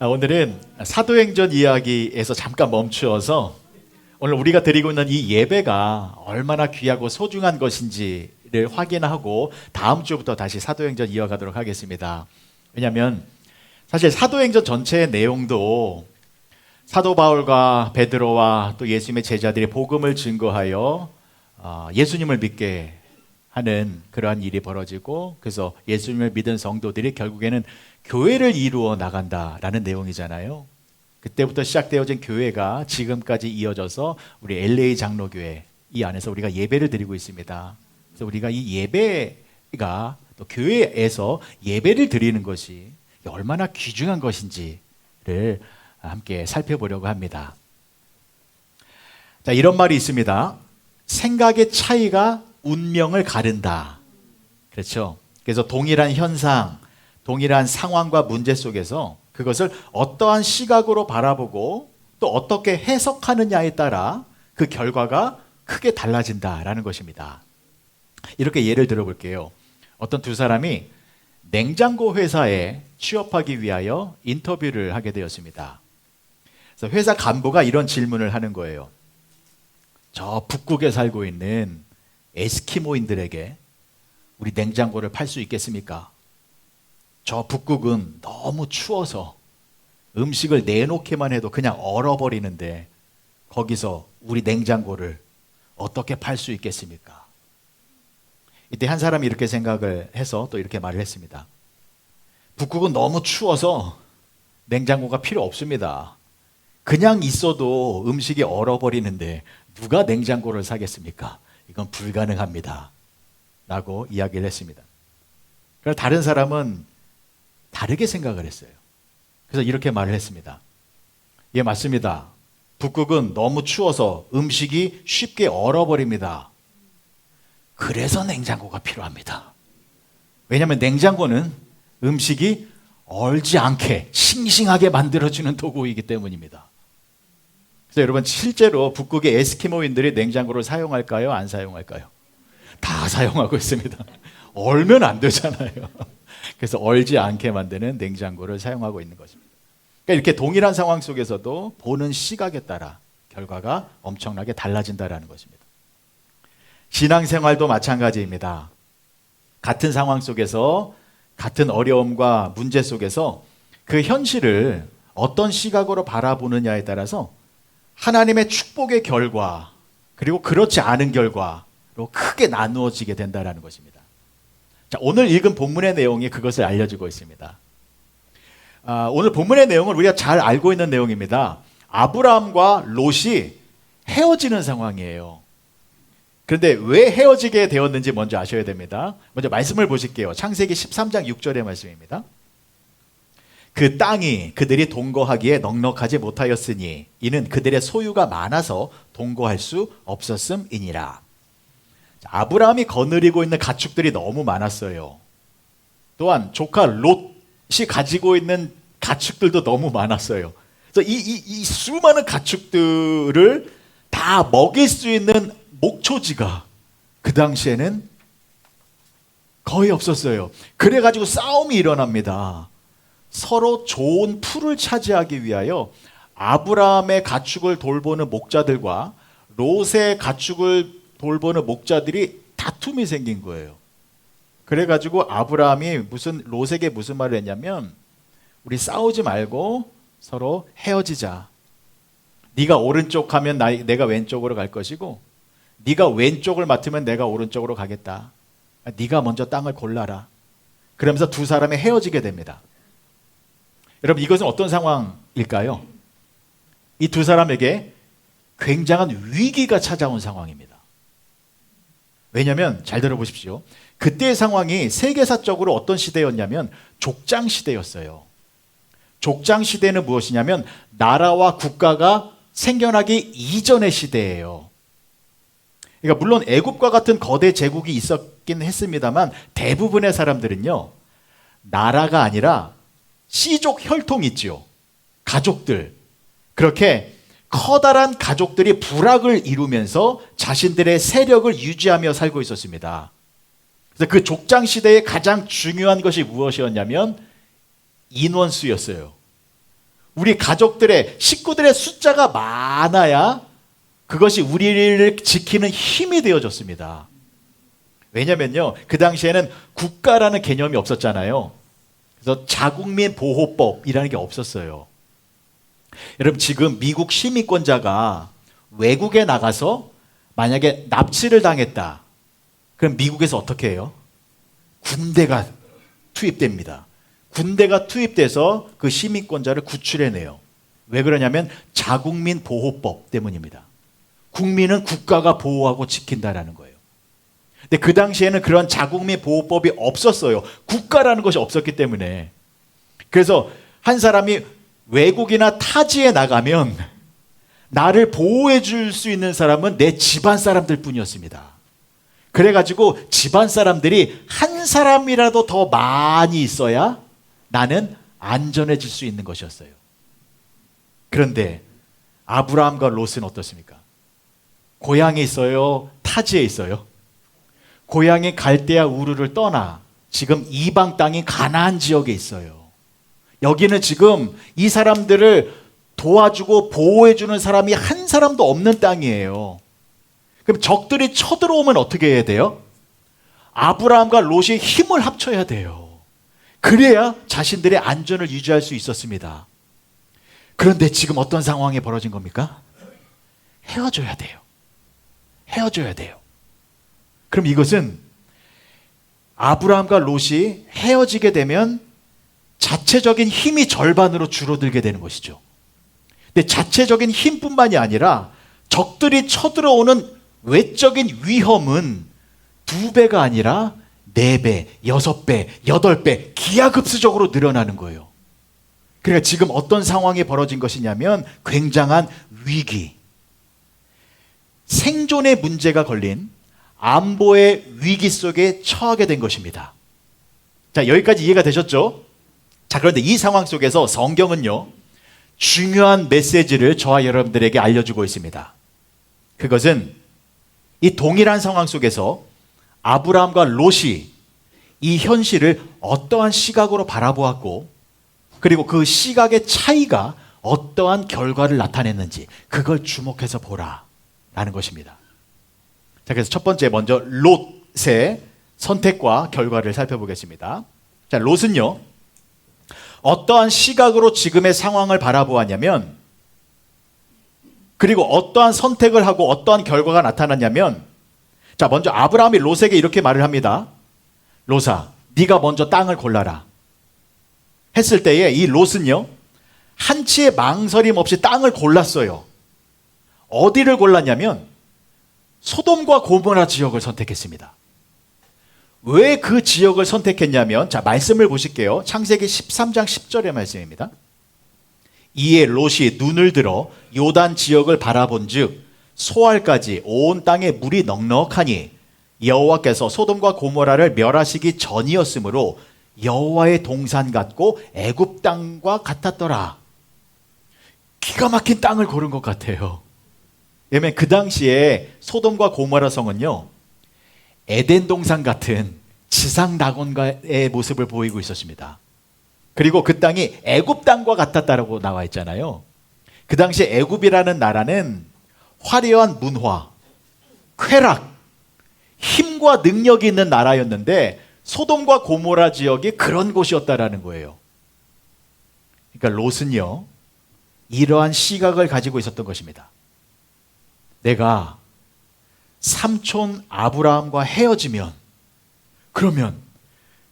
오늘은 사도행전 이야기에서 잠깐 멈추어서 오늘 우리가 드리고 있는 이 예배가 얼마나 귀하고 소중한 것인지를 확인하고 다음 주부터 다시 사도행전 이어가도록 하겠습니다. 왜냐하면 사실 사도행전 전체의 내용도 사도 바울과 베드로와 또 예수님의 제자들이 복음을 증거하여 예수님을 믿게 하는 그러한 일이 벌어지고, 그래서 예수님을 믿은 성도들이 결국에는 교회를 이루어 나간다라는 내용이잖아요. 그때부터 시작되어진 교회가 지금까지 이어져서 우리 LA 장로교회 이 안에서 우리가 예배를 드리고 있습니다. 그래서 우리가 이 예배가 또 교회에서 예배를 드리는 것이 얼마나 귀중한 것인지를 함께 살펴보려고 합니다. 자, 이런 말이 있습니다. 생각의 차이가 운명을 가른다. 그렇죠? 그래서 동일한 현상, 동일한 상황과 문제 속에서 그것을 어떠한 시각으로 바라보고 또 어떻게 해석하느냐에 따라 그 결과가 크게 달라진다라는 것입니다. 이렇게 예를 들어볼게요. 어떤 두 사람이 냉장고 회사에 취업하기 위하여 인터뷰를 하게 되었습니다. 그래서 회사 간부가 이런 질문을 하는 거예요. 저 북극에 살고 있는 에스키모인들에게 우리 냉장고를 팔 수 있겠습니까? 저 북극은 너무 추워서 음식을 내놓기만 해도 그냥 얼어버리는데 거기서 우리 냉장고를 어떻게 팔 수 있겠습니까? 이때 한 사람이 이렇게 생각을 해서 또 이렇게 말을 했습니다. 북극은 너무 추워서 냉장고가 필요 없습니다. 그냥 있어도 음식이 얼어버리는데 누가 냉장고를 사겠습니까? 이건 불가능합니다. 라고 이야기를 했습니다. 그래서 다른 사람은 다르게 생각을 했어요. 그래서 이렇게 말을 했습니다. 예, 맞습니다. 북극은 너무 추워서 음식이 쉽게 얼어버립니다. 그래서 냉장고가 필요합니다. 왜냐하면 냉장고는 음식이 얼지 않게 싱싱하게 만들어주는 도구이기 때문입니다. 그래서 여러분, 실제로 북극의 에스키모인들이 냉장고를 사용할까요? 안 사용할까요? 다 사용하고 있습니다. 얼면 안 되잖아요. 그래서 얼지 않게 만드는 냉장고를 사용하고 있는 것입니다. 그러니까 이렇게 동일한 상황 속에서도 보는 시각에 따라 결과가 엄청나게 달라진다는 것입니다. 신앙생활도 마찬가지입니다. 같은 상황 속에서 같은 어려움과 문제 속에서 그 현실을 어떤 시각으로 바라보느냐에 따라서 하나님의 축복의 결과 그리고 그렇지 않은 결과로 크게 나누어지게 된다는 것입니다. 자, 오늘 읽은 본문의 내용이 그것을 알려주고 있습니다. 오늘 본문의 내용은 우리가 잘 알고 있는 내용입니다. 아브라함과 롯이 헤어지는 상황이에요. 그런데 왜 헤어지게 되었는지 먼저 아셔야 됩니다. 먼저 말씀을 보실게요. 창세기 13장 6절의 말씀입니다. 그 땅이 그들이 동거하기에 넉넉하지 못하였으니 이는 그들의 소유가 많아서 동거할 수 없었음이니라. 아브라함이 거느리고 있는 가축들이 너무 많았어요. 또한 조카 롯이 가지고 있는 가축들도 너무 많았어요. 그래서 이 수많은 가축들을 다 먹일 수 있는 목초지가 그 당시에는 거의 없었어요. 그래가지고 싸움이 일어납니다. 서로 좋은 풀을 차지하기 위하여 아브라함의 가축을 돌보는 목자들과 롯의 가축을 돌보는 목자들이 다툼이 생긴 거예요. 그래가지고 아브라함이 롯에게 무슨 말을 했냐면, 우리 싸우지 말고 서로 헤어지자. 네가 오른쪽 하면 내가 왼쪽으로 갈 것이고, 네가 왼쪽을 맡으면 내가 오른쪽으로 가겠다. 네가 먼저 땅을 골라라. 그러면서 두 사람이 헤어지게 됩니다. 여러분, 이것은 어떤 상황일까요? 이 두 사람에게 굉장한 위기가 찾아온 상황입니다. 왜냐하면 잘 들어보십시오. 그때의 상황이 세계사적으로 어떤 시대였냐면 족장 시대였어요. 족장 시대는 무엇이냐면 나라와 국가가 생겨나기 이전의 시대예요. 그러니까 물론 애굽과 같은 거대 제국이 있었긴 했습니다만 대부분의 사람들은요, 나라가 아니라 씨족 혈통이 있죠. 가족들. 그렇게 커다란 가족들이 부락을 이루면서 자신들의 세력을 유지하며 살고 있었습니다. 그래서 그 족장 시대의 가장 중요한 것이 무엇이었냐면 인원수였어요. 우리 가족들의 식구들의 숫자가 많아야 그것이 우리를 지키는 힘이 되어줬습니다. 왜냐면요, 그 당시에는 국가라는 개념이 없었잖아요. 그래서 자국민 보호법이라는 게 없었어요. 여러분, 지금 미국 시민권자가 외국에 나가서 만약에 납치를 당했다. 그럼 미국에서 어떻게 해요? 군대가 투입됩니다. 군대가 투입돼서 그 시민권자를 구출해내요. 왜 그러냐면 자국민 보호법 때문입니다. 국민은 국가가 보호하고 지킨다라는 거예요. 근데 그 당시에는 그런 자국민 보호법이 없었어요. 국가라는 것이 없었기 때문에. 그래서 한 사람이 외국이나 타지에 나가면 나를 보호해 줄 수 있는 사람은 내 집안 사람들 뿐이었습니다. 그래가지고 집안 사람들이 한 사람이라도 더 많이 있어야 나는 안전해질 수 있는 것이었어요. 그런데 아브라함과 롯은 어떻습니까? 고향에 있어요? 타지에 있어요? 고향이 갈대아 우르를 떠나 지금 이방 땅인 가나안 지역에 있어요. 여기는 지금 이 사람들을 도와주고 보호해주는 사람이 한 사람도 없는 땅이에요. 그럼 적들이 쳐들어오면 어떻게 해야 돼요? 아브라함과 롯이 힘을 합쳐야 돼요. 그래야 자신들의 안전을 유지할 수 있었습니다. 그런데 지금 어떤 상황이 벌어진 겁니까? 헤어져야 돼요. 헤어져야 돼요. 그럼 이것은 아브라함과 롯이 헤어지게 되면 자체적인 힘이 절반으로 줄어들게 되는 것이죠. 근데 자체적인 힘뿐만이 아니라 적들이 쳐들어오는 외적인 위험은 2배가 아니라 4배, 6배, 8배 기하급수적으로 늘어나는 거예요. 그러니까 지금 어떤 상황이 벌어진 것이냐면 굉장한 위기, 생존의 문제가 걸린 안보의 위기 속에 처하게 된 것입니다. 자, 여기까지 이해가 되셨죠? 자, 그런데 이 상황 속에서 성경은요, 중요한 메시지를 저와 여러분들에게 알려주고 있습니다. 그것은 이 동일한 상황 속에서 아브라함과 롯이 이 현실을 어떠한 시각으로 바라보았고, 그리고 그 시각의 차이가 어떠한 결과를 나타냈는지 그걸 주목해서 보라라는 것입니다. 자, 그래서 첫 번째 먼저 롯의 선택과 결과를 살펴보겠습니다. 자, 롯은요, 어떠한 시각으로 지금의 상황을 바라보았냐면, 그리고 어떠한 선택을 하고 어떠한 결과가 나타났냐면, 자, 먼저 아브라함이 롯에게 이렇게 말을 합니다. 롯아, 네가 먼저 땅을 골라라 했을 때에 이 롯은요, 한치의 망설임 없이 땅을 골랐어요. 어디를 골랐냐면 소돔과 고모라 지역을 선택했습니다. 왜 그 지역을 선택했냐면, 자, 말씀을 보실게요. 창세기 13장 10절의 말씀입니다. 이에 롯이 눈을 들어 요단 지역을 바라본즉 소알까지 온 땅에 물이 넉넉하니 여호와께서 소돔과 고모라를 멸하시기 전이었으므로 여호와의 동산 같고 애굽 땅과 같았더라. 기가 막힌 땅을 고른 것 같아요. 왜냐하면 그 당시에 소돔과 고모라 성은요, 에덴 동산 같은 지상 낙원가의 모습을 보이고 있었습니다. 그리고 그 땅이 애굽 땅과 같았다라고 나와 있잖아요. 그 당시에 애굽이라는 나라는 화려한 문화, 쾌락, 힘과 능력이 있는 나라였는데 소돔과 고모라 지역이 그런 곳이었다라는 거예요. 그러니까 롯은요, 이러한 시각을 가지고 있었던 것입니다. 내가 삼촌 아브라함과 헤어지면, 그러면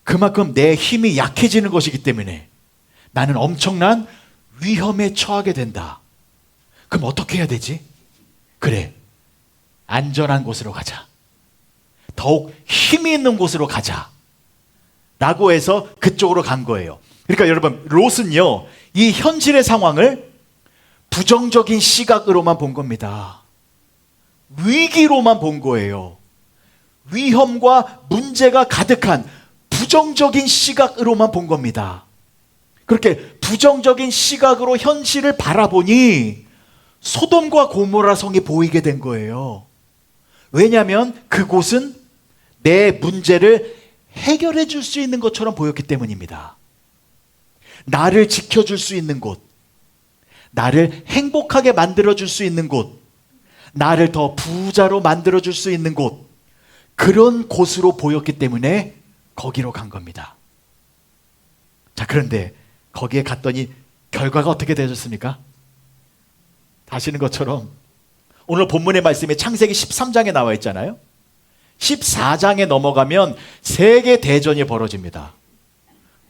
그만큼 내 힘이 약해지는 것이기 때문에 나는 엄청난 위험에 처하게 된다. 그럼 어떻게 해야 되지? 그래, 안전한 곳으로 가자. 더욱 힘이 있는 곳으로 가자 라고 해서 그쪽으로 간 거예요. 그러니까 여러분, 롯은요, 이 현실의 상황을 부정적인 시각으로만 본 겁니다. 위기로만 본 거예요. 위험과 문제가 가득한 부정적인 시각으로만 본 겁니다. 그렇게 부정적인 시각으로 현실을 바라보니 소돔과 고모라 성이 보이게 된 거예요. 왜냐하면 그곳은 내 문제를 해결해 줄 수 있는 것처럼 보였기 때문입니다. 나를 지켜줄 수 있는 곳, 나를 행복하게 만들어줄 수 있는 곳, 나를 더 부자로 만들어줄 수 있는 곳, 그런 곳으로 보였기 때문에 거기로 간 겁니다. 자, 그런데 거기에 갔더니 결과가 어떻게 되셨습니까? 아시는 것처럼 오늘 본문의 말씀이 창세기 13장에 나와 있잖아요. 14장에 넘어가면 세계 대전이 벌어집니다.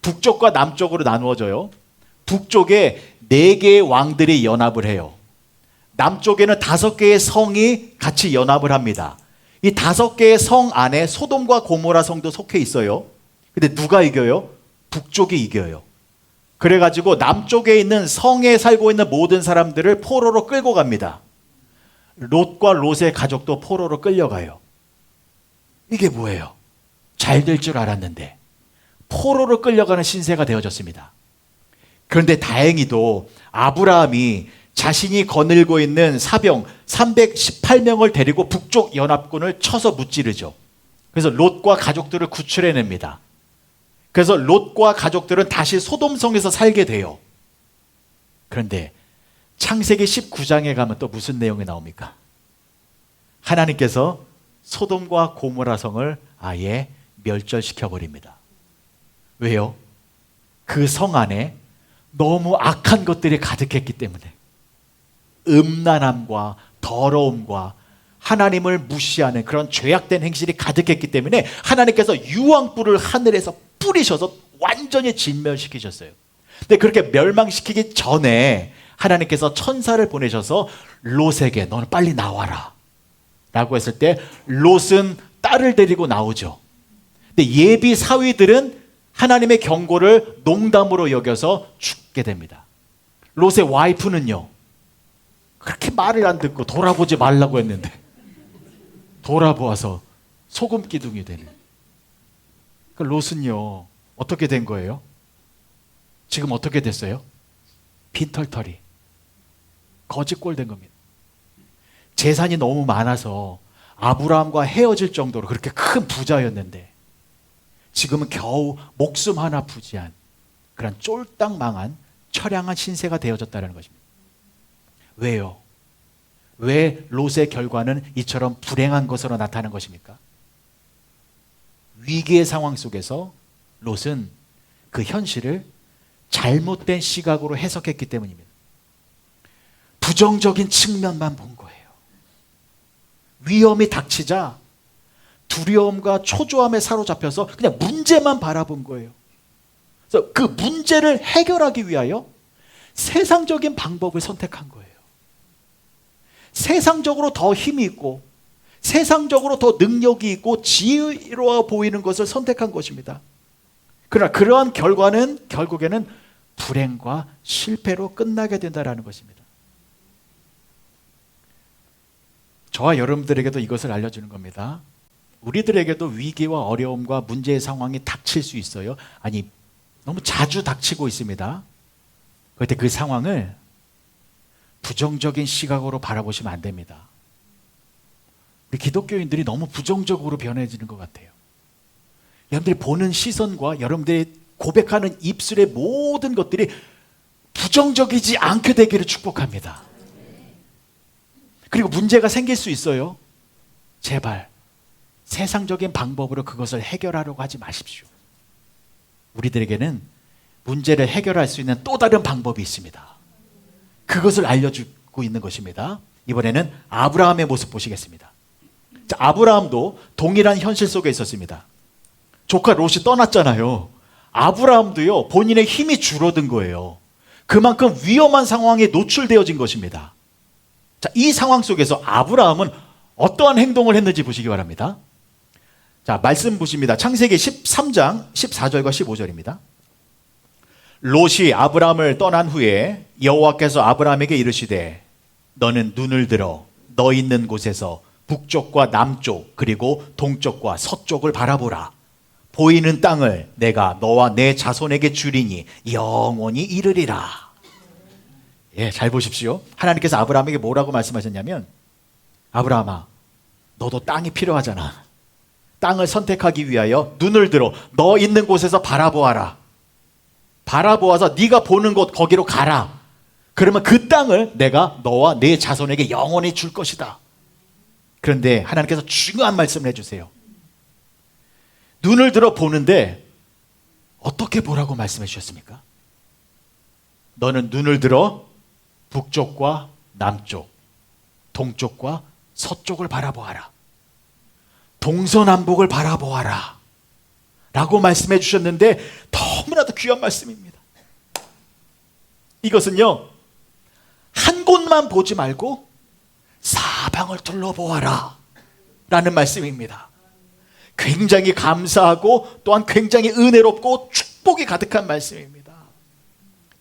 북쪽과 남쪽으로 나누어져요. 북쪽에 4개의 왕들이 연합을 해요. 남쪽에는 5개의 성이 같이 연합을 합니다. 이 5개의 성 안에 소돔과 고모라 성도 속해 있어요. 근데 누가 이겨요? 북쪽이 이겨요. 그래가지고 남쪽에 있는 성에 살고 있는 모든 사람들을 포로로 끌고 갑니다. 롯과 롯의 가족도 포로로 끌려가요. 이게 뭐예요? 잘 될 줄 알았는데 포로로 끌려가는 신세가 되어졌습니다. 그런데 다행히도 아브라함이 자신이 거느리고 있는 사병 318명을 데리고 북쪽 연합군을 쳐서 무찌르죠. 그래서 롯과 가족들을 구출해냅니다. 그래서 롯과 가족들은 다시 소돔성에서 살게 돼요. 그런데 창세기 19장에 가면 또 무슨 내용이 나옵니까? 하나님께서 소돔과 고모라 성을 아예 멸절시켜 버립니다. 왜요? 그 성 안에 너무 악한 것들이 가득했기 때문에, 음란함과 더러움과 하나님을 무시하는 그런 죄악된 행실이 가득했기 때문에 하나님께서 유황불을 하늘에서 뿌리셔서 완전히 진멸시키셨어요. 근데 그렇게 멸망시키기 전에 하나님께서 천사를 보내셔서 롯에게 너는 빨리 나와라 라고 했을 때 롯은 딸을 데리고 나오죠. 근데 예비 사위들은 하나님의 경고를 농담으로 여겨서 죽게 됩니다. 롯의 와이프는요, 그렇게 말을 안 듣고 돌아보지 말라고 했는데 돌아보아서 소금 기둥이 되는. 그 롯은요 어떻게 된 거예요? 지금 어떻게 됐어요? 빈털터리, 거지꼴 된 겁니다. 재산이 너무 많아서 아브라함과 헤어질 정도로 그렇게 큰 부자였는데 지금은 겨우 목숨 하나 부지한 그런 쫄딱 망한 처량한 신세가 되어졌다는 것입니다. 왜요? 왜 롯의 결과는 이처럼 불행한 것으로 나타나는 것입니까? 위기의 상황 속에서 롯은 그 현실을 잘못된 시각으로 해석했기 때문입니다. 부정적인 측면만 본 거예요. 위험이 닥치자 두려움과 초조함에 사로잡혀서 그냥 문제만 바라본 거예요. 그래서 그 문제를 해결하기 위하여 세상적인 방법을 선택한 거예요. 세상적으로 더 힘이 있고 세상적으로 더 능력이 있고 지혜로워 보이는 것을 선택한 것입니다. 그러나 그러한 결과는 결국에는 불행과 실패로 끝나게 된다는 것입니다. 저와 여러분들에게도 이것을 알려주는 겁니다. 우리들에게도 위기와 어려움과 문제의 상황이 닥칠 수 있어요. 아니, 너무 자주 닥치고 있습니다. 그때 그 상황을 부정적인 시각으로 바라보시면 안 됩니다. 우리 기독교인들이 너무 부정적으로 변해지는 것 같아요. 여러분들이 보는 시선과 여러분들이 고백하는 입술의 모든 것들이 부정적이지 않게 되기를 축복합니다. 그리고 문제가 생길 수 있어요. 제발 세상적인 방법으로 그것을 해결하려고 하지 마십시오. 우리들에게는 문제를 해결할 수 있는 또 다른 방법이 있습니다. 그것을 알려주고 있는 것입니다. 이번에는 아브라함의 모습 보시겠습니다. 자, 아브라함도 동일한 현실 속에 있었습니다. 조카 롯이 떠났잖아요. 아브라함도요, 본인의 힘이 줄어든 거예요. 그만큼 위험한 상황에 노출되어진 것입니다. 자, 이 상황 속에서 아브라함은 어떠한 행동을 했는지 보시기 바랍니다. 자, 말씀 보십니다. 창세기 13장 14절과 15절입니다. 롯이 아브라함을 떠난 후에 여호와께서 아브라함에게 이르시되 너는 눈을 들어 너 있는 곳에서 북쪽과 남쪽 그리고 동쪽과 서쪽을 바라보라. 보이는 땅을 내가 너와 내 자손에게 주리니 영원히 이르리라. 예, 잘 보십시오. 하나님께서 아브라함에게 뭐라고 말씀하셨냐면, 아브라함아, 너도 땅이 필요하잖아. 땅을 선택하기 위하여 눈을 들어 너 있는 곳에서 바라보아라. 바라보아서 네가 보는 곳 거기로 가라. 그러면 그 땅을 내가 너와 네 자손에게 영원히 줄 것이다. 그런데 하나님께서 중요한 말씀을 해주세요. 눈을 들어 보는데 어떻게 보라고 말씀해 주셨습니까? 너는 눈을 들어 북쪽과 남쪽, 동쪽과 서쪽을 바라보아라. 동서남북을 바라보아라. 라고 말씀해 주셨는데 너무나도 귀한 말씀입니다. 이것은요, 한 곳만 보지 말고 사방을 둘러보아라 라는 말씀입니다. 굉장히 감사하고 또한 굉장히 은혜롭고 축복이 가득한 말씀입니다.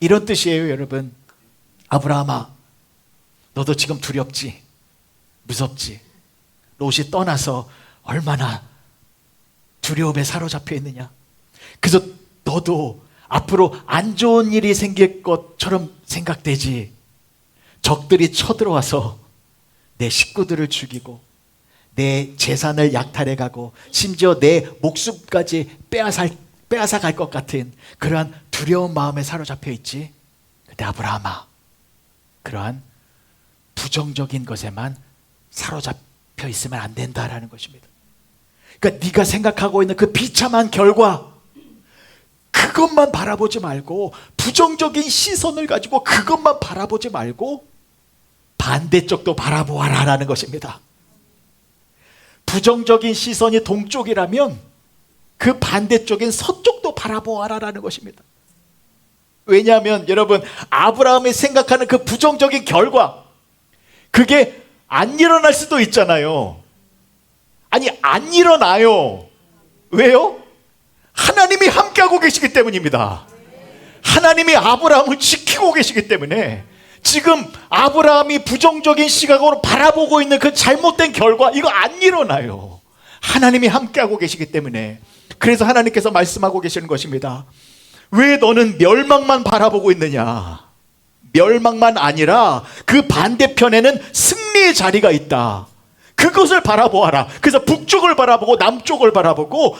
이런 뜻이에요, 여러분. 아브라함아, 너도 지금 두렵지? 무섭지? 롯이 떠나서 얼마나 두려움에 사로잡혀 있느냐? 그래서 너도 앞으로 안 좋은 일이 생길 것처럼 생각되지? 적들이 쳐들어와서 내 식구들을 죽이고 내 재산을 약탈해가고 심지어 내 목숨까지 빼앗아 갈 것 같은 그러한 두려운 마음에 사로잡혀 있지? 근데 아브라함아, 그러한 부정적인 것에만 사로잡혀 있으면 안 된다라는 것입니다. 그러니까 네가 생각하고 있는 그 비참한 결과, 그것만 바라보지 말고, 부정적인 시선을 가지고 그것만 바라보지 말고 반대쪽도 바라보아라라는 것입니다. 부정적인 시선이 동쪽이라면 그 반대쪽인 서쪽도 바라보아라라는 것입니다. 왜냐하면 여러분, 아브라함이 생각하는 그 부정적인 결과, 그게 안 일어날 수도 있잖아요. 아니, 안 일어나요. 왜요? 하나님이 함께하고 계시기 때문입니다. 하나님이 아브라함을 지키고 계시기 때문에 지금 아브라함이 부정적인 시각으로 바라보고 있는 그 잘못된 결과, 이거 안 일어나요. 하나님이 함께하고 계시기 때문에. 그래서 하나님께서 말씀하고 계시는 것입니다. 왜 너는 멸망만 바라보고 있느냐? 멸망만 아니라 그 반대편에는 승리의 자리가 있다. 그것을 바라보아라. 그래서 북쪽을 바라보고 남쪽을 바라보고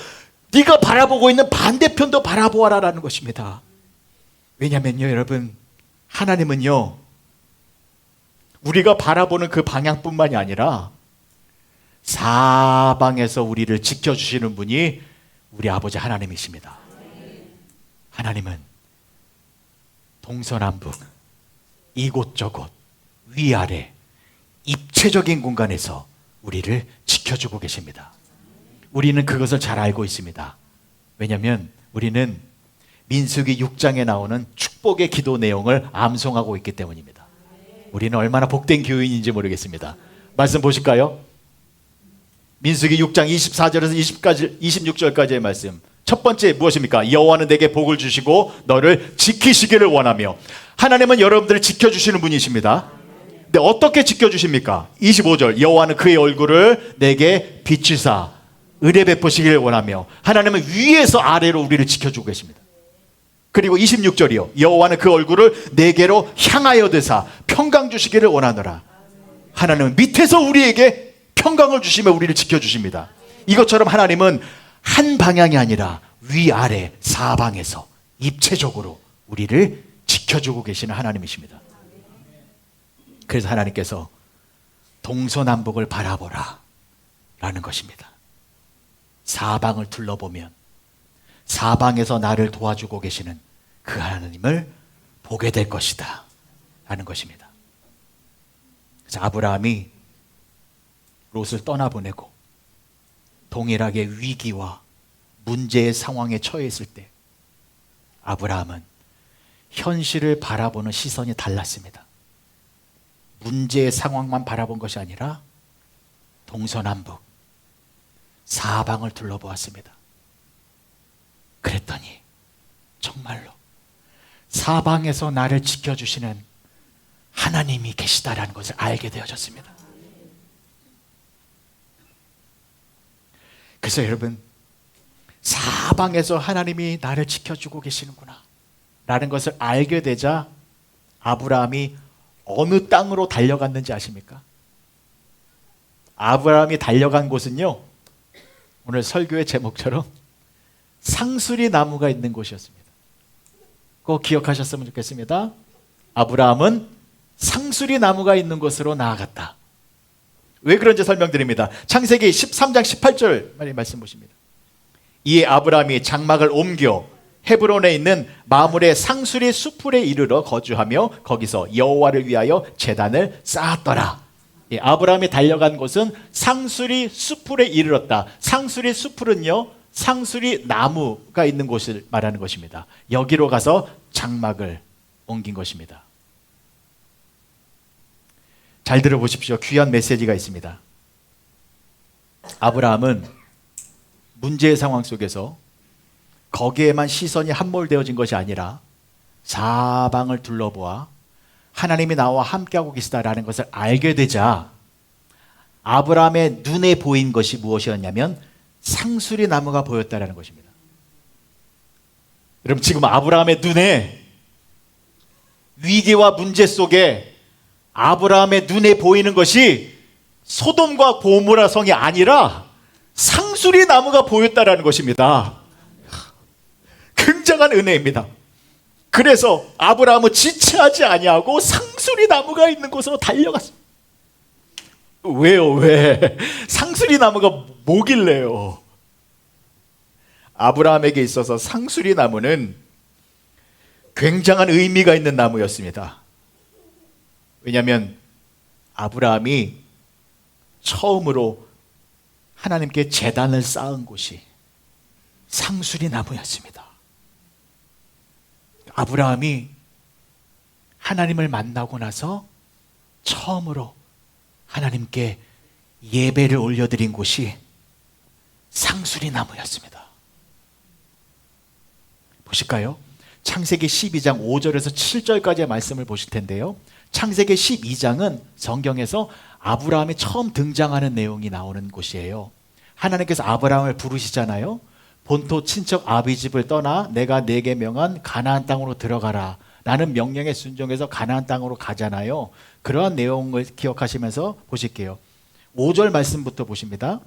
네가 바라보고 있는 반대편도 바라보아라라는 것입니다. 왜냐면요, 여러분, 하나님은요, 우리가 바라보는 그 방향뿐만이 아니라 사방에서 우리를 지켜주시는 분이 우리 아버지 하나님이십니다. 하나님은 동서남북, 이곳저곳, 위아래, 입체적인 공간에서 우리를 지켜주고 계십니다. 우리는 그것을 잘 알고 있습니다. 왜냐하면 우리는 민수기 6장에 나오는 축복의 기도 내용을 암송하고 있기 때문입니다. 우리는 얼마나 복된 교인인지 모르겠습니다. 말씀 보실까요? 민수기 6장 24절에서 26절까지의 말씀. 첫 번째 무엇입니까? 여호와는 내게 복을 주시고 너를 지키시기를 원하며. 하나님은 여러분들을 지켜주시는 분이십니다. 근데 어떻게 지켜주십니까? 25절, 여호와는 그의 얼굴을 내게 비추사 은혜 베푸시기를 원하며. 하나님은 위에서 아래로 우리를 지켜주고 계십니다. 그리고 26절이요, 여호와는 그 얼굴을 내게로 향하여 드사 평강 주시기를 원하노라. 하나님은 밑에서 우리에게 평강을 주시며 우리를 지켜주십니다. 이것처럼 하나님은 한 방향이 아니라 위아래 사방에서 입체적으로 우리를 지켜주고 계시는 하나님이십니다. 그래서 하나님께서 동서남북을 바라보라 라는 것입니다. 사방을 둘러보면 사방에서 나를 도와주고 계시는 그 하나님을 보게 될 것이다 라는 것입니다. 그래서 아브라함이 롯을 떠나보내고 동일하게 위기와 문제의 상황에 처해 있을 때 아브라함은 현실을 바라보는 시선이 달랐습니다. 문제의 상황만 바라본 것이 아니라 동서남북 사방을 둘러보았습니다. 그랬더니 정말로 사방에서 나를 지켜주시는 하나님이 계시다라는 것을 알게 되어졌습니다. 그래서 여러분, 사방에서 하나님이 나를 지켜주고 계시는구나 라는 것을 알게 되자 아브라함이 어느 땅으로 달려갔는지 아십니까? 아브라함이 달려간 곳은요, 오늘 설교의 제목처럼 상수리 나무가 있는 곳이었습니다. 그거 기억하셨으면 좋겠습니다. 아브라함은 상수리 나무가 있는 곳으로 나아갔다. 왜 그런지 설명드립니다. 창세기 13장 18절 말씀 보십니다. 이에 아브라함이 장막을 옮겨 헤브론에 있는 마므레 상수리 수풀에 이르러 거주하며 거기서 여호와를 위하여 제단을 쌓았더라. 아브라함이 달려간 곳은 상수리 수풀에 이르렀다. 상수리 수풀은요, 상수리 나무가 있는 곳을 말하는 것입니다. 여기로 가서 장막을 옮긴 것입니다. 잘 들어보십시오. 귀한 메시지가 있습니다. 아브라함은 문제의 상황 속에서 거기에만 시선이 함몰되어진 것이 아니라 사방을 둘러보아 하나님이 나와 함께하고 계시다라는 것을 알게 되자 아브라함의 눈에 보인 것이 무엇이었냐면 상수리 나무가 보였다라는 것입니다. 여러분, 지금 아브라함의 눈에, 위기와 문제 속에 아브라함의 눈에 보이는 것이 소돔과 고모라 성이 아니라 상수리 나무가 보였다라는 것입니다. 굉장한 은혜입니다. 그래서 아브라함은 지체하지 아니하고 상수리 나무가 있는 곳으로 달려갔습니다. 왜요? 왜? 상수리 나무가 뭐길래요? 아브라함에게 있어서 상수리 나무는 굉장한 의미가 있는 나무였습니다. 왜냐하면 아브라함이 처음으로 하나님께 제단을 쌓은 곳이 상수리 나무였습니다. 아브라함이 하나님을 만나고 나서 처음으로 하나님께 예배를 올려드린 곳이 상수리 나무였습니다. 보실까요? 창세기 12장 5절에서 7절까지의 말씀을 보실 텐데요. 창세기 12장은 성경에서 아브라함이 처음 등장하는 내용이 나오는 곳이에요. 하나님께서 아브라함을 부르시잖아요. 본토 친척 아비 집을 떠나 내가 네게 명한 가나안 땅으로 들어가라 라는 명령에 순종해서 가나안 땅으로 가잖아요. 그러한 내용을 기억하시면서 보실게요. 5절 말씀부터 보십니다.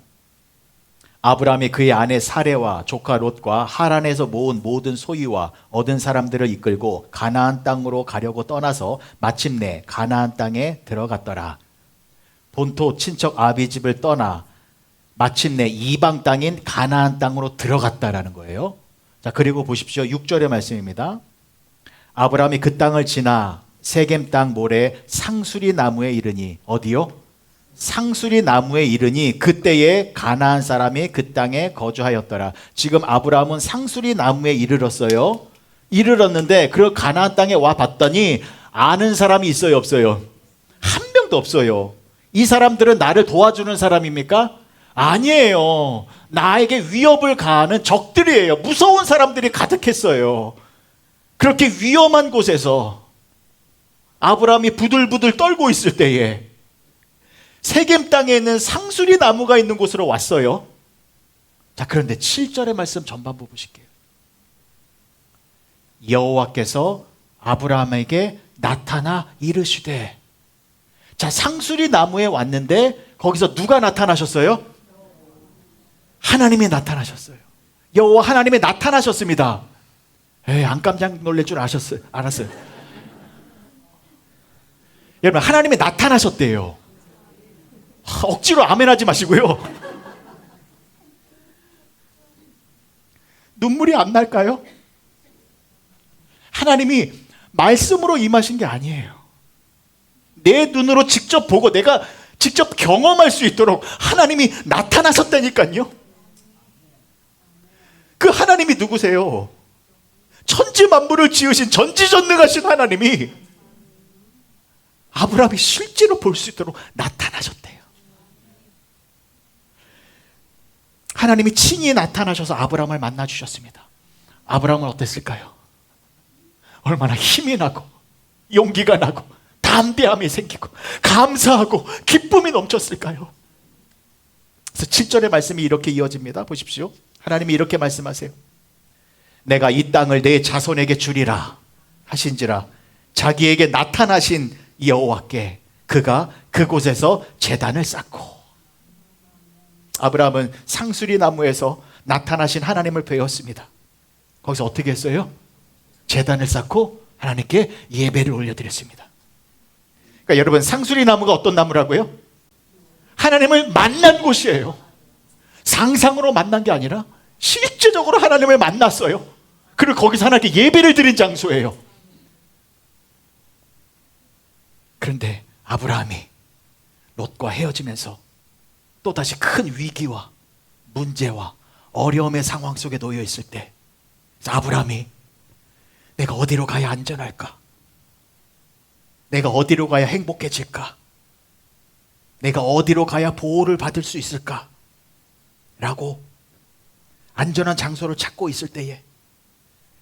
아브라함이 그의 아내 사레와 조카 롯과 하란에서 모은 모든 소유와 얻은 사람들을 이끌고 가나안 땅으로 가려고 떠나서 마침내 가나안 땅에 들어갔더라. 본토 친척 아비 집을 떠나 마침내 이방 땅인 가나안 땅으로 들어갔다라는 거예요. 자, 그리고 보십시오. 6절의 말씀입니다. 아브라함이 그 땅을 지나 세겜 땅 모래 상수리 나무에 이르니, 어디요? 상수리 나무에 이르니 그때에 가나안 사람이 그 땅에 거주하였더라. 지금 아브라함은 상수리 나무에 이르렀어요. 이르렀는데 그 가나안 땅에 와 봤더니 아는 사람이 있어요, 없어요? 한 명도 없어요. 이 사람들은 나를 도와주는 사람입니까? 아니에요. 나에게 위협을 가하는 적들이에요. 무서운 사람들이 가득했어요. 그렇게 위험한 곳에서 아브라함이 부들부들 떨고 있을 때에 세겜 땅에 있는 상수리 나무가 있는 곳으로 왔어요. 자, 그런데 7절의 말씀 전반부 보실게요. 여호와께서 아브라함에게 나타나 이르시되. 자, 상수리 나무에 왔는데 거기서 누가 나타나셨어요? 하나님이 나타나셨어요. 여호와 하나님이 나타나셨습니다. 안 깜짝 놀랄 줄 알았어요. 여러분, 하나님이 나타나셨대요. 억지로 아멘하지 마시고요. 눈물이 안 날까요? 하나님이 말씀으로 임하신 게 아니에요. 내 눈으로 직접 보고 내가 직접 경험할 수 있도록 하나님이 나타나셨다니까요. 그 하나님이 누구세요? 천지 만물을 지으신 전지전능하신 하나님이 아브라함이 실제로 볼 수 있도록 나타나셨대요. 하나님이 친히 나타나셔서 아브라함을 만나주셨습니다. 아브라함은 어땠을까요? 얼마나 힘이 나고 용기가 나고 담대함이 생기고 감사하고 기쁨이 넘쳤을까요? 그래서 7절의 말씀이 이렇게 이어집니다. 보십시오. 하나님이 이렇게 말씀하세요. 내가 이 땅을 내 자손에게 주리라 하신지라. 자기에게 나타나신 여호와께 그가 그곳에서 제단을 쌓고. 아브라함은 상수리 나무에서 나타나신 하나님을 배웠습니다. 거기서 어떻게 했어요? 제단을 쌓고 하나님께 예배를 올려드렸습니다. 그러니까 여러분, 상수리 나무가 어떤 나무라고요? 하나님을 만난 곳이에요. 상상으로 만난 게 아니라 실제적으로 하나님을 만났어요. 그리고 거기서 하나님께 예배를 드린 장소예요. 그런데 아브라함이 롯과 헤어지면서 또다시 큰 위기와 문제와 어려움의 상황 속에 놓여 있을 때 아브라함이 내가 어디로 가야 안전할까? 내가 어디로 가야 행복해질까? 내가 어디로 가야 보호를 받을 수 있을까? 라고 안전한 장소를 찾고 있을 때에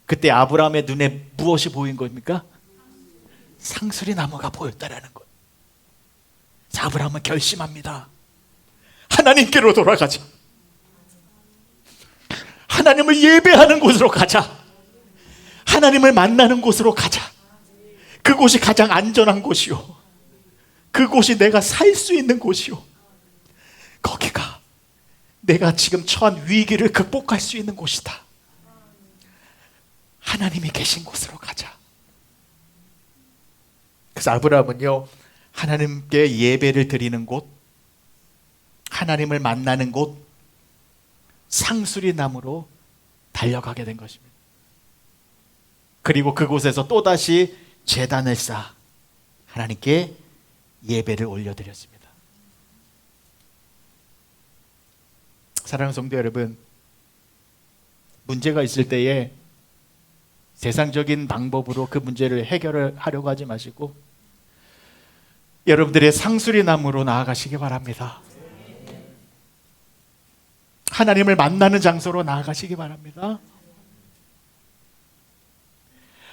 그때 아브라함의 눈에 무엇이 보인 겁니까? 상수리 나무가 보였다라는 것. 아브라함은 결심합니다. 하나님께로 돌아가자. 하나님을 예배하는 곳으로 가자. 하나님을 만나는 곳으로 가자. 그곳이 가장 안전한 곳이요, 그곳이 내가 살 수 있는 곳이요, 거기가 내가 지금 처한 위기를 극복할 수 있는 곳이다. 하나님이 계신 곳으로 가자. 그래서 아브라함은요, 하나님께 예배를 드리는 곳, 하나님을 만나는 곳, 상수리 나무로 달려가게 된 것입니다. 그리고 그곳에서 또다시 제단을 쌓아 하나님께 예배를 올려드렸습니다. 사랑하는 성도 여러분, 문제가 있을 때에 세상적인 방법으로 그 문제를 해결을 하려고 하지 마시고 여러분들의 상수리 나무로 나아가시기 바랍니다. 하나님을 만나는 장소로 나아가시기 바랍니다.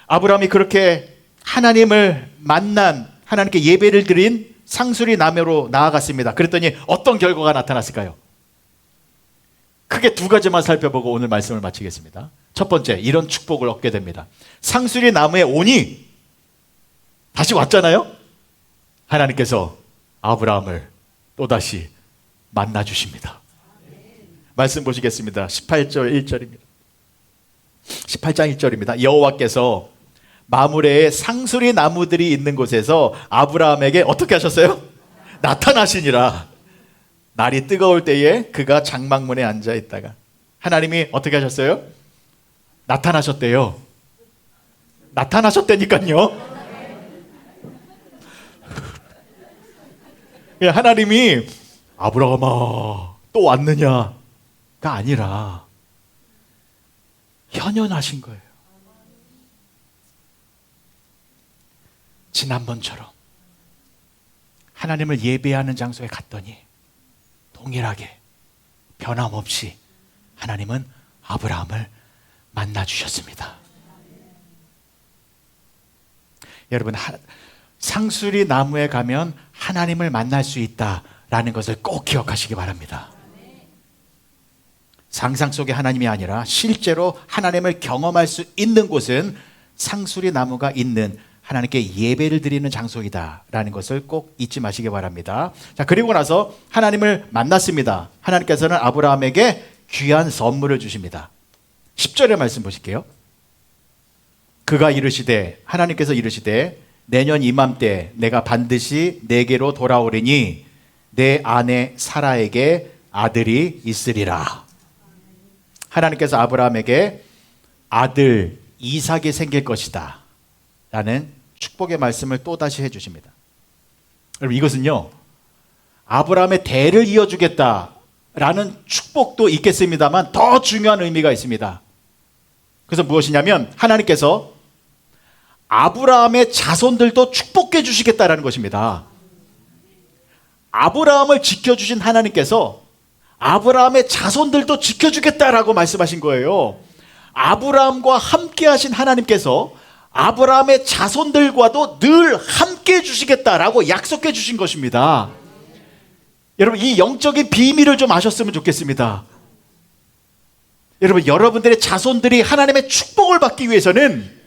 아브라함이 그렇게 하나님을 만난, 하나님께 예배를 드린 상수리 나무로 나아갔습니다. 그랬더니 어떤 결과가 나타났을까요? 크게 두 가지만 살펴보고 오늘 말씀을 마치겠습니다. 첫 번째, 이런 축복을 얻게 됩니다. 상수리 나무에 오니 다시 왔잖아요. 하나님께서 아브라함을 또다시 만나 주십니다. 말씀 보시겠습니다. 18절 1절입니다. 18장 1절입니다. 여호와께서 마므레에 상수리 나무들이 있는 곳에서 아브라함에게 어떻게 하셨어요? 나타나시니라. 날이 뜨거울 때에 그가 장막문에 앉아 있다가 하나님이 어떻게 하셨어요? 나타나셨대요. 나타나셨다니까요. 하나님이 아브라함아 또 왔느냐가 아니라 현현하신 거예요. 지난번처럼 하나님을 예배하는 장소에 갔더니 동일하게 변함없이 하나님은 아브라함을 만나 주셨습니다. 여러분, 상수리 나무에 가면 하나님을 만날 수 있다라는 것을 꼭 기억하시기 바랍니다. 상상 속의 하나님이 아니라 실제로 하나님을 경험할 수 있는 곳은 상수리 나무가 있는 하나님께 예배를 드리는 장소이다라는 것을 꼭 잊지 마시기 바랍니다. 자, 그리고 나서 하나님을 만났습니다. 하나님께서는 아브라함에게 귀한 선물을 주십니다. 10절의 말씀 보실게요. 그가 이르시되, 하나님께서 이르시되 내년 이맘때 내가 반드시 내게로 돌아오리니 내 아내 사라에게 아들이 있으리라. 하나님께서 아브라함에게 아들 이삭이 생길 것이다 라는 축복의 말씀을 또다시 해주십니다. 여러분, 이것은요 아브라함의 대를 이어주겠다라는 축복도 있겠습니다만 더 중요한 의미가 있습니다. 그래서 무엇이냐면 하나님께서 아브라함의 자손들도 축복해 주시겠다라는 것입니다. 아브라함을 지켜주신 하나님께서 아브라함의 자손들도 지켜주겠다라고 말씀하신 거예요. 아브라함과 함께 하신 하나님께서 아브라함의 자손들과도 늘 함께 해주시겠다라고 약속해 주신 것입니다. 여러분, 이 영적인 비밀을 좀 아셨으면 좋겠습니다. 여러분, 여러분들의 자손들이 하나님의 축복을 받기 위해서는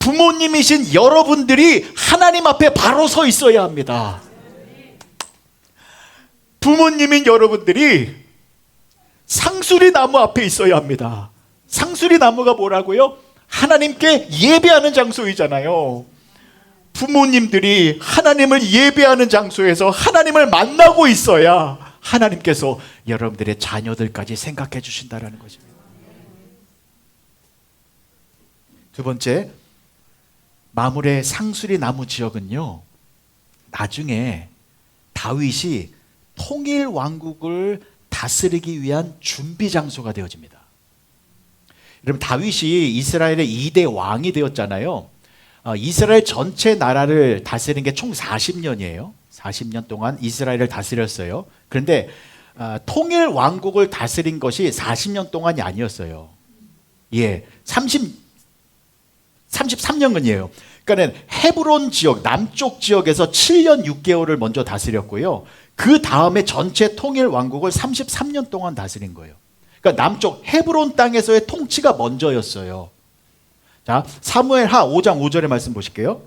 부모님이신 여러분들이 하나님 앞에 바로 서 있어야 합니다. 부모님인 여러분들이 상수리 나무 앞에 있어야 합니다. 상수리 나무가 뭐라고요? 하나님께 예배하는 장소이잖아요. 부모님들이 하나님을 예배하는 장소에서 하나님을 만나고 있어야 하나님께서 여러분들의 자녀들까지 생각해 주신다는 것입니다. 두 번째, 마물의 상수리 나무 지역은요, 나중에 다윗이 통일 왕국을 다스리기 위한 준비 장소가 되어집니다. 여러분, 다윗이 이스라엘의 2대 왕이 되었잖아요. 이스라엘 전체 나라를 다스린 게 총 40년이에요. 40년 동안 이스라엘을 다스렸어요. 그런데 통일 왕국을 다스린 것이 40년 동안이 아니었어요. 33년이에요. 그러니까 헤브론 지역, 남쪽 지역에서 7년 6개월을 먼저 다스렸고요. 그 다음에 전체 통일 왕국을 33년 동안 다스린 거예요. 그러니까 남쪽 헤브론 땅에서의 통치가 먼저였어요. 자, 사무엘하 5장 5절의 말씀 보실게요.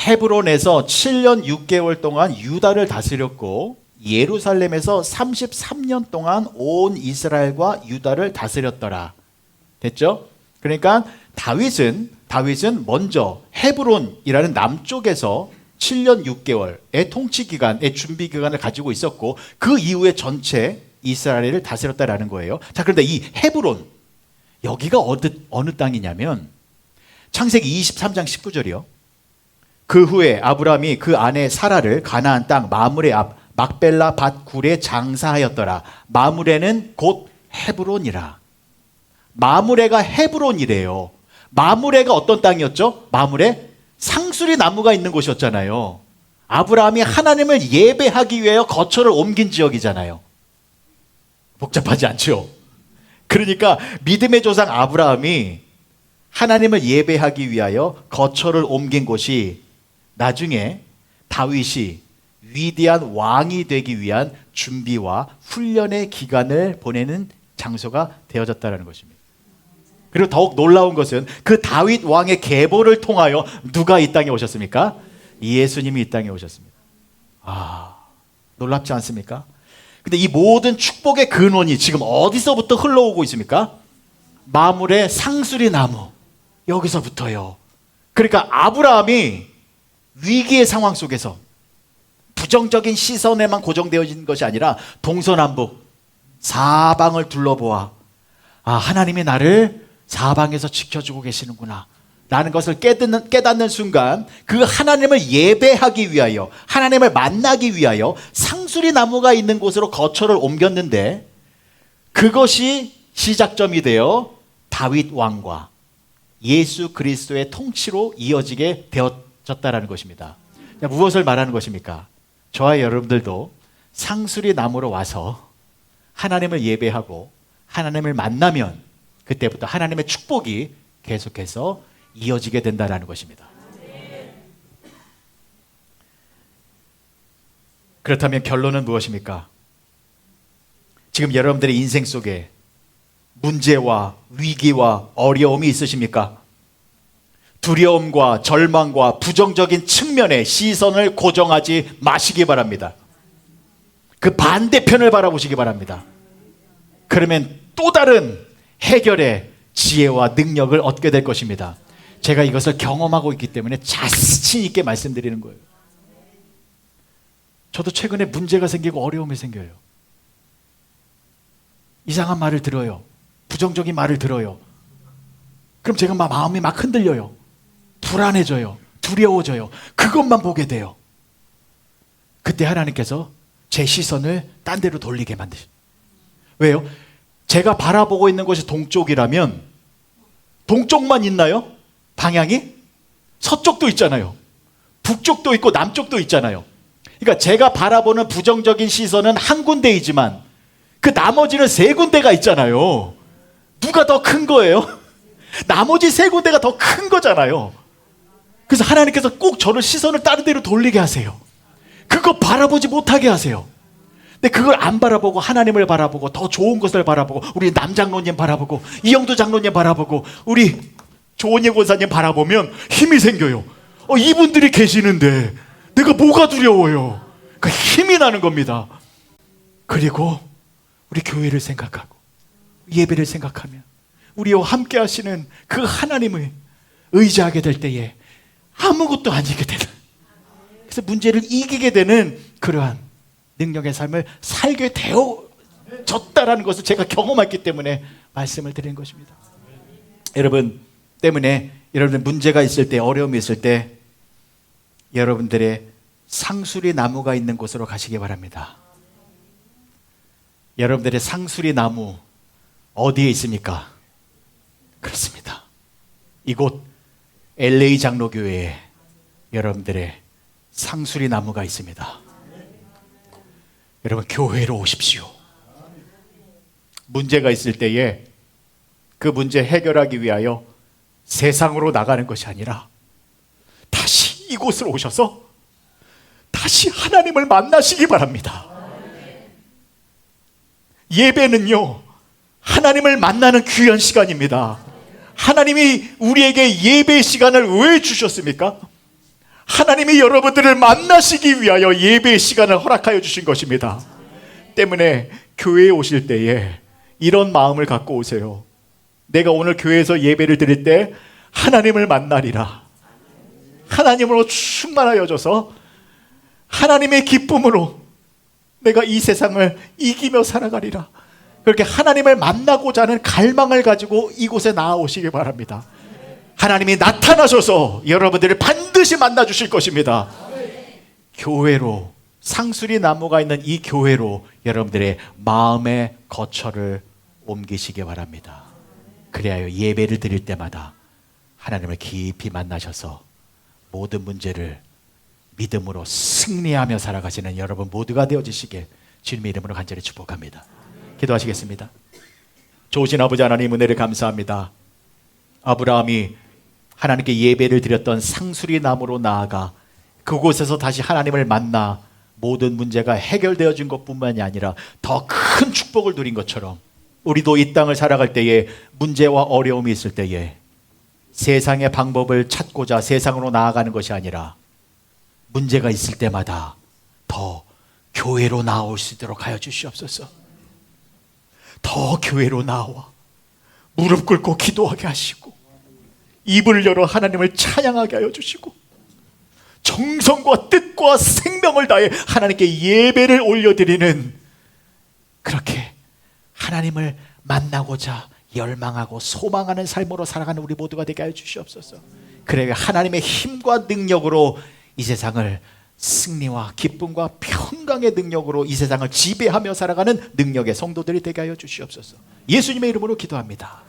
헤브론에서 7년 6개월 동안 유다를 다스렸고 예루살렘에서 33년 동안 온 이스라엘과 유다를 다스렸더라. 됐죠? 그러니까 다윗은 먼저 헤브론이라는 남쪽에서 7년 6개월의 통치 기간의 준비 기간을 가지고 있었고 그 이후에 전체 이스라엘을 다스렸다라는 거예요. 자, 그런데 이 헤브론, 여기가 어느 땅이냐면 창세기 23장 19절이요. 그 후에 아브라함이 그 아내 사라를 가나안 땅 마므레 앞 막벨라 밭 굴에 장사하였더라. 마므레는 곧 헤브론이라. 마므레가 헤브론이래요. 마므레가 어떤 땅이었죠? 마므레 상수리 나무가 있는 곳이었잖아요. 아브라함이 하나님을 예배하기 위하여 거처를 옮긴 지역이잖아요. 복잡하지 않죠? 그러니까 믿음의 조상 아브라함이 하나님을 예배하기 위하여 거처를 옮긴 곳이 나중에 다윗이 위대한 왕이 되기 위한 준비와 훈련의 기간을 보내는 장소가 되어졌다는 것입니다. 그리고 더욱 놀라운 것은 그 다윗 왕의 계보를 통하여 누가 이 땅에 오셨습니까? 예수님이 이 땅에 오셨습니다. 놀랍지 않습니까? 근데 이 모든 축복의 근원이 지금 어디서부터 흘러오고 있습니까? 마물의 상수리 나무, 여기서부터요. 그러니까 아브라함이 위기의 상황 속에서 부정적인 시선에만 고정되어진 것이 아니라 동서남북 사방을 둘러보아 하나님이 나를 사방에서 지켜주고 계시는구나 라는 것을 깨닫는 순간 그 하나님을 예배하기 위하여, 하나님을 만나기 위하여 상수리 나무가 있는 곳으로 거처를 옮겼는데, 그것이 시작점이 되어 다윗 왕과 예수 그리스도의 통치로 이어지게 되어졌다라는 것입니다. 무엇을 말하는 것입니까? 저와 여러분들도 상수리 나무로 와서 하나님을 예배하고 하나님을 만나면 그때부터 하나님의 축복이 계속해서 이어지게 된다는 것입니다. 그렇다면 결론은 무엇입니까? 지금 여러분들의 인생 속에 문제와 위기와 어려움이 있으십니까? 두려움과 절망과 부정적인 측면에 시선을 고정하지 마시기 바랍니다. 그 반대편을 바라보시기 바랍니다. 그러면 또 다른 해결의 지혜와 능력을 얻게 될 것입니다. 제가 이것을 경험하고 있기 때문에 자신 있게 말씀드리는 거예요. 저도 최근에 문제가 생기고 어려움이 생겨요. 이상한 말을 들어요. 부정적인 말을 들어요. 그럼 제가 마음이 막 흔들려요. 불안해져요. 두려워져요. 그것만 보게 돼요. 그때 하나님께서 제 시선을 딴 데로 돌리게 만드십니다. 왜요? 제가 바라보고 있는 것이 동쪽이라면 동쪽만 있나요? 방향이? 서쪽도 있잖아요. 북쪽도 있고 남쪽도 있잖아요. 그러니까 제가 바라보는 부정적인 시선은 한 군데이지만 그 나머지는 세 군데가 있잖아요. 누가 더 큰 거예요? 나머지 세 군데가 더 큰 거잖아요. 그래서 하나님께서 꼭 저를 시선을 다른 데로 돌리게 하세요. 그거 바라보지 못하게 하세요. 근데 그걸 안 바라보고 하나님을 바라보고 더 좋은 것을 바라보고 우리 남장로님 바라보고 이영도 장로님 바라보고 우리 조원예 권사님 바라보면 힘이 생겨요. 이분들이 계시는데 내가 뭐가 두려워요? 그 힘이 나는 겁니다. 그리고 우리 교회를 생각하고 예배를 생각하면 우리와 함께 하시는 그 하나님을 의지하게 될 때에 아무것도 아니게 되는, 그래서 문제를 이기게 되는 그러한 능력의 삶을 살게 되어졌다라는 것을 제가 경험했기 때문에 말씀을 드리는 것입니다. 여러분 때문에 여러분들 문제가 있을 때, 어려움이 있을 때 여러분들의 상수리 나무가 있는 곳으로 가시기 바랍니다. 여러분들의 상수리 나무 어디에 있습니까? 그렇습니다. 이곳 LA 장로교회에 여러분들의 상수리 나무가 있습니다. 여러분 교회로 오십시오. 문제가 있을 때에 그 문제 해결하기 위하여 세상으로 나가는 것이 아니라 다시 이곳으로 오셔서 다시 하나님을 만나시기 바랍니다. 예배는요, 하나님을 만나는 귀한 시간입니다. 하나님이 우리에게 예배 시간을 왜 주셨습니까? 하나님이 여러분들을 만나시기 위하여 예배의 시간을 허락하여 주신 것입니다. 때문에 교회에 오실 때에 이런 마음을 갖고 오세요. 내가 오늘 교회에서 예배를 드릴 때 하나님을 만나리라. 하나님으로 충만하여져서 하나님의 기쁨으로 내가 이 세상을 이기며 살아가리라. 그렇게 하나님을 만나고자 하는 갈망을 가지고 이곳에 나아오시기 바랍니다. 하나님이 나타나셔서 여러분들을 반드시 만나 주실 것입니다. 교회로, 상수리 나무가 있는 이 교회로 여러분들의 마음의 거처를 옮기시기 바랍니다. 그래야 예배를 드릴 때마다 하나님을 깊이 만나셔서 모든 문제를 믿음으로 승리하며 살아가시는 여러분 모두가 되어주시길 주님의 이름으로 간절히 축복합니다. 기도하시겠습니다. 좋으신 아버지 하나님, 은혜를 감사합니다. 아브라함이 하나님께 예배를 드렸던 상수리 나무로 나아가 그곳에서 다시 하나님을 만나 모든 문제가 해결되어진 것뿐만이 아니라 더 큰 축복을 누린 것처럼 우리도 이 땅을 살아갈 때에 문제와 어려움이 있을 때에 세상의 방법을 찾고자 세상으로 나아가는 것이 아니라 문제가 있을 때마다 더 교회로 나올 수 있도록 하여 주시옵소서. 더 교회로 나와 무릎 꿇고 기도하게 하시고 입을 열어 하나님을 찬양하게 하여 주시고 정성과 뜻과 생명을 다해 하나님께 예배를 올려드리는, 그렇게 하나님을 만나고자 열망하고 소망하는 삶으로 살아가는 우리 모두가 되게 하여 주시옵소서. 그래 하나님의 힘과 능력으로 이 세상을 승리와 기쁨과 평강의 능력으로 이 세상을 지배하며 살아가는 능력의 성도들이 되게 하여 주시옵소서. 예수님의 이름으로 기도합니다.